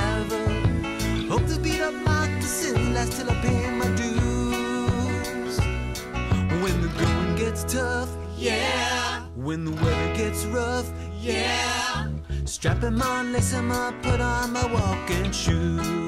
forever. Hope to beat up my sin last till I pay my dues. When the going gets tough, yeah. When the weather gets rough, yeah. Strap him on, lace him up, put on my walking shoes.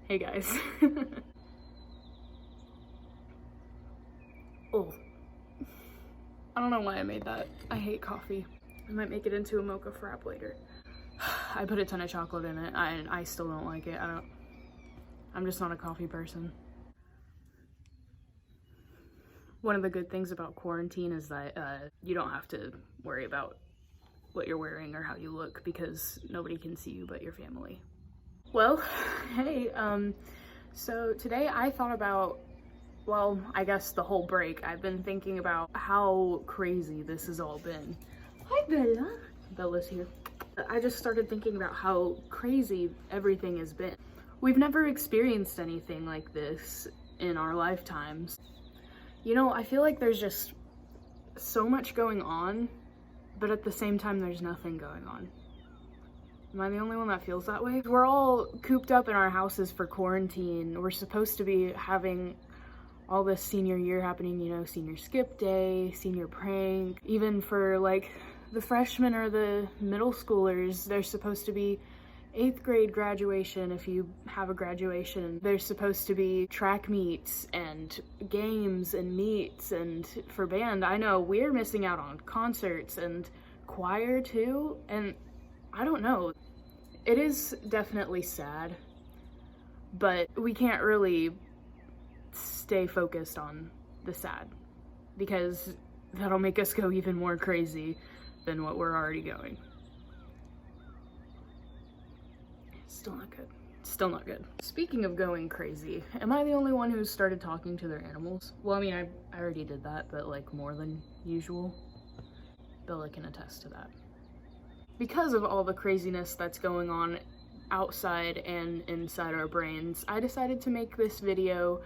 Hey guys. Oh. I don't know why I made that. I hate coffee. I might make it into a mocha frap later. I put a ton of chocolate in it. I still don't like it. I'm just not a coffee person. One of the good things about quarantine is that you don't have to worry about what you're wearing or how you look because nobody can see you but your family. Well, hey, so today I thought about, well, I guess the whole break, I've been thinking about how crazy this has all been. Hi, Bella. Bella's here. I just started thinking about how crazy everything has been. We've never experienced anything like this in our lifetimes. You know, I feel like there's just so much going on, but at the same time, there's nothing going on. Am I the only one that feels that way? We're all cooped up in our houses for quarantine. We're supposed to be having all this senior year happening, you know, senior skip day, senior prank. Even for like the freshmen or the middle schoolers, there's supposed to be 8th grade graduation if you have a graduation. There's supposed to be track meets and games and meets, and for band, I know we're missing out on concerts and choir too, and I don't know. It is definitely sad, but we can't really stay focused on the sad because that'll make us go even more crazy than what we're already going. Still not good. Still not good. Speaking of going crazy, am I the only one who started talking to their animals? Well, I mean, I already did that, but like more than usual. Bella can attest to that. Because of all the craziness that's going on outside and inside our brains, I decided to make this video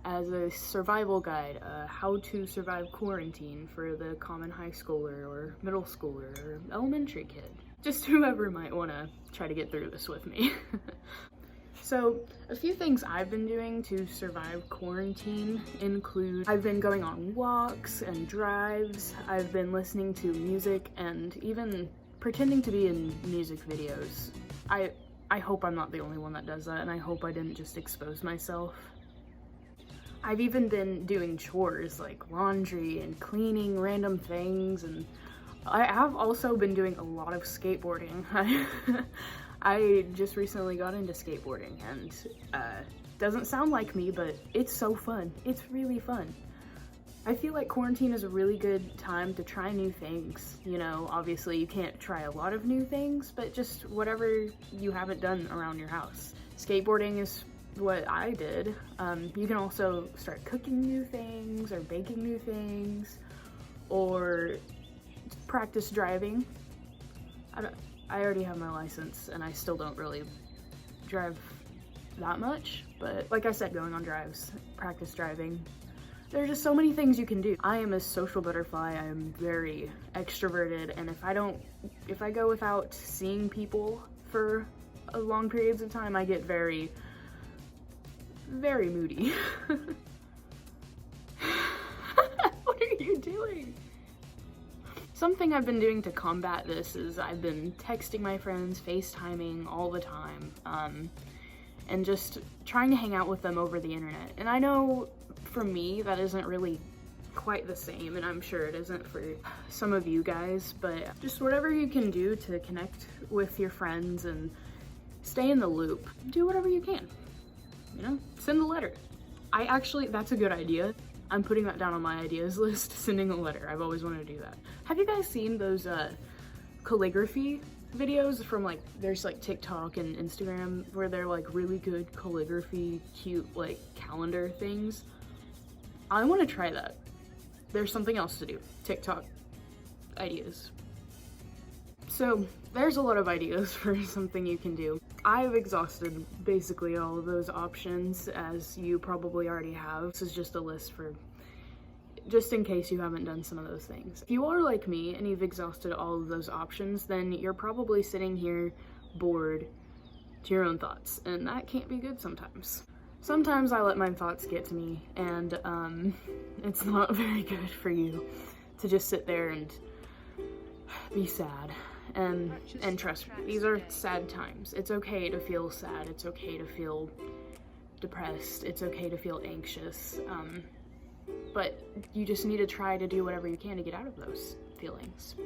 as a survival guide, how to survive quarantine for the common high schooler or middle schooler or elementary kid. Just whoever might want to try to get through this with me. So, a few things I've been doing to survive quarantine include I've been going on walks and drives, I've been listening to music and even pretending to be in music videos. I hope I'm not the only one that does that, and I hope I didn't just expose myself. I've even been doing chores like laundry and cleaning random things, and I have also been doing a lot of skateboarding. I just recently got into skateboarding, and doesn't sound like me, but it's so fun. It's really fun. I feel like quarantine is a really good time to try new things. You know, obviously you can't try a lot of new things, but just whatever you haven't done around your house. Skateboarding is what I did. You can also start cooking new things or baking new things or practice driving. I already have my license and I still don't really drive that much, but like I said, going on drives, practice driving. There are just so many things you can do. I am a social butterfly. I am very extroverted, and if I go without seeing people for long periods of time, I get very, very moody. What are you doing? Something I've been doing to combat this is I've been texting my friends, FaceTiming all the time, and just trying to hang out with them over the internet. And I know for me that isn't really quite the same, and I'm sure it isn't for some of you guys, but just whatever you can do to connect with your friends and stay in the loop, do whatever you can. You know, send a letter. That's a good idea. I'm putting that down on my ideas list, sending a letter. I've always wanted to do that. Have you guys seen those calligraphy videos from like, there's like TikTok and Instagram where they're like really good calligraphy, cute like calendar things. I want to try that. There's something else to do. TikTok ideas. So there's a lot of ideas for something you can do. I've exhausted basically all of those options, as you probably already have. This is just a list for just in case you haven't done some of those things. If you are like me and you've exhausted all of those options, then you're probably sitting here bored to your own thoughts, and that can't be good sometimes. Sometimes I let my thoughts get to me, and it's not very good for you to just sit there and be sad. And trust me, these are sad times. It's okay to feel sad, it's okay to feel depressed, it's okay to feel anxious, but you just need to try to do whatever you can to get out of those feelings.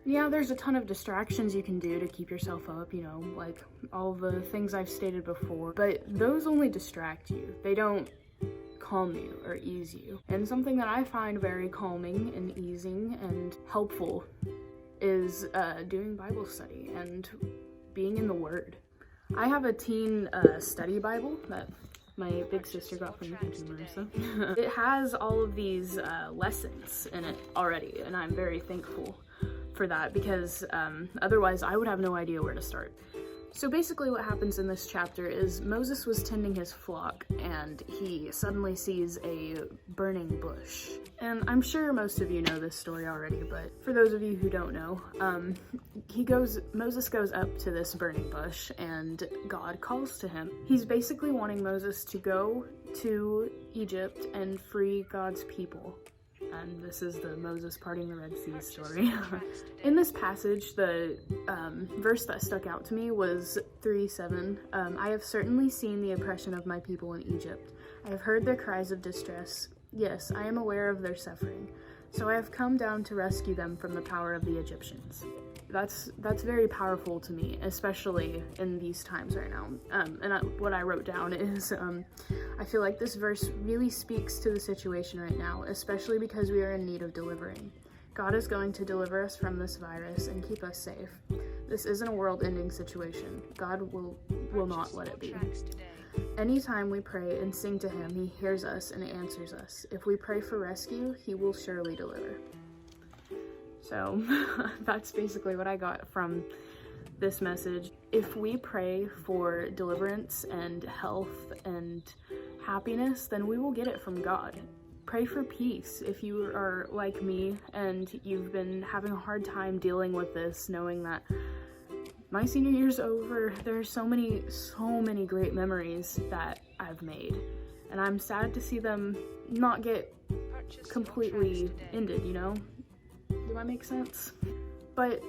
Yeah, there's a ton of distractions you can do to keep yourself up, you know, like all the things I've stated before, but those only distract you. They don't calm you or ease you. And something that I find very calming and easing and helpful is doing Bible study and being in the Word. I have a teen study Bible that my big sister got from Mariah. It has all of these lessons in it already, and I'm very thankful for that, because otherwise I would have no idea where to start. So basically what happens in this chapter is Moses was tending his flock and he suddenly sees a burning bush. And I'm sure most of you know this story already, but for those of you who don't know, Moses goes up to this burning bush and God calls to him. He's basically wanting Moses to go to Egypt and free God's people. And this is the Moses parting the Red Sea story. In this passage, the verse that stuck out to me was 3:7. I have certainly seen the oppression of my people in Egypt. I have heard their cries of distress. Yes, I am aware of their suffering. So I have come down to rescue them from the power of the Egyptians. That's very powerful to me, especially in these times right now. What I wrote down is, I feel like this verse really speaks to the situation right now, especially because we are in need of delivering. God is going to deliver us from this virus and keep us safe. This isn't a world-ending situation. God will not let it be. Anytime we pray and sing to Him, He hears us and answers us. If we pray for rescue, He will surely deliver. So that's basically what I got from this message. If we pray for deliverance and health and happiness, then we will get it from God. Pray for peace. If you are like me and you've been having a hard time dealing with this, knowing that my senior year's over, there are so many great memories that I've made, and I'm sad to see them not get completely ended, you know? Do I make sense? But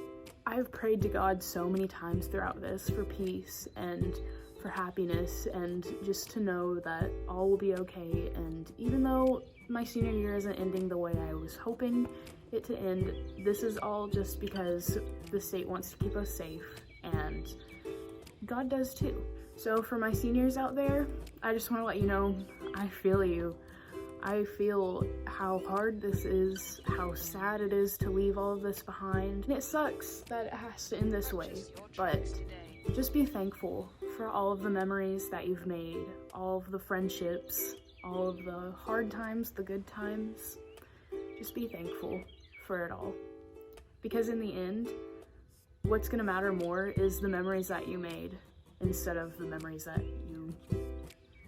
I've prayed to God so many times throughout this for peace and for happiness, and just to know that all will be okay. And even though my senior year isn't ending the way I was hoping it to end, this is all just because the state wants to keep us safe, and God does too. So for my seniors out there, I just want to let you know, I feel you. I feel how hard this is, how sad it is to leave all of this behind. And it sucks that it has to end this way, but just be thankful for all of the memories that you've made, all of the friendships, all of the hard times, the good times. Just be thankful for it all. Because in the end, what's gonna matter more is the memories that you made instead of the memories that you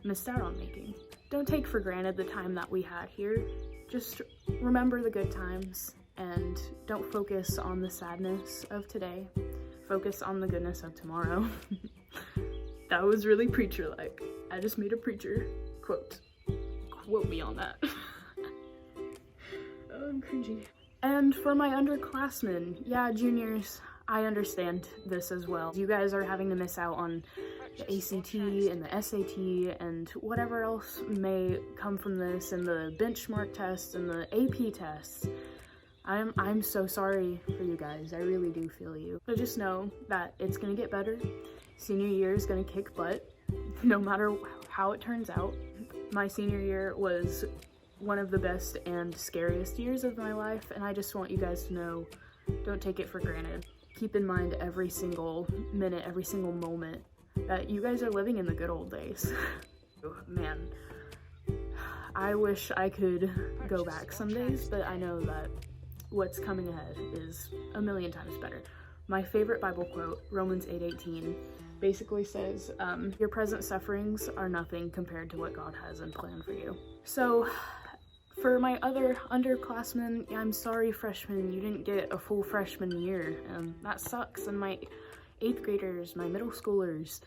missed out on making. Don't take for granted the time that we had here. Just remember the good times and don't focus on the sadness of today. Focus on the goodness of tomorrow. That was really preacher-like. I just made a preacher quote. Quote me on that. Oh, I'm cringy. And for my underclassmen, yeah, juniors, I understand this as well. You guys are having to miss out on the ACT and the SAT and whatever else may come from this, and the benchmark tests and the AP tests. I'm so sorry for you guys. I really do feel you. But just know that it's gonna get better. Senior year is gonna kick butt, no matter how it turns out. My senior year was one of the best and scariest years of my life, and I just want you guys to know, don't take it for granted. keep in mind every single minute, every single moment that you guys are living in the good old days. Man, I wish I could go back some days, but I know that what's coming ahead is a million times better. My favorite Bible quote, Romans 8:18, basically says, your present sufferings are nothing compared to what God has in plan for you. So, for my other underclassmen, I'm sorry freshmen, you didn't get a full freshman year, and that sucks. And my 8th graders, my middle schoolers,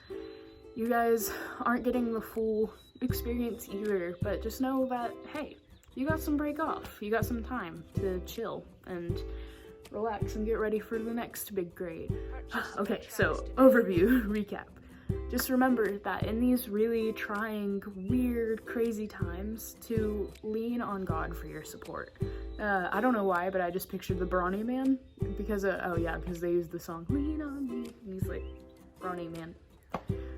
you guys aren't getting the full experience either, but just know that, hey, you got some break off, you got some time to chill and relax and get ready for the next big grade. Okay, so overview, recap. Just remember that in these really trying, weird, crazy times, to lean on God for your support. I don't know why, but I just pictured the Brawny Man, because, because they used the song, Lean on Me, and he's like, Brawny Man.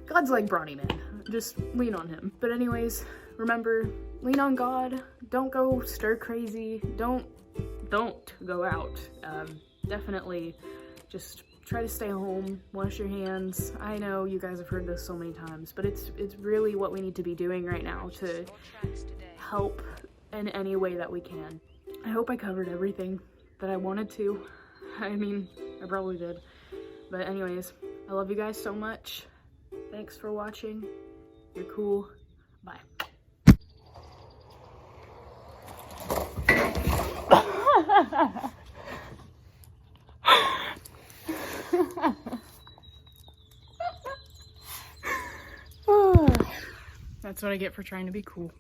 God's like Brawny Man, just lean on him. But anyways, remember, lean on God, don't go stir crazy, don't go out. Definitely just try to stay home, wash your hands. I know you guys have heard this so many times, but it's really what we need to be doing right now to help in any way that we can. I hope I covered everything that I wanted to. I mean, I probably did. But anyways, I love you guys so much. Thanks for watching. You're cool. Bye. That's what I get for trying to be cool.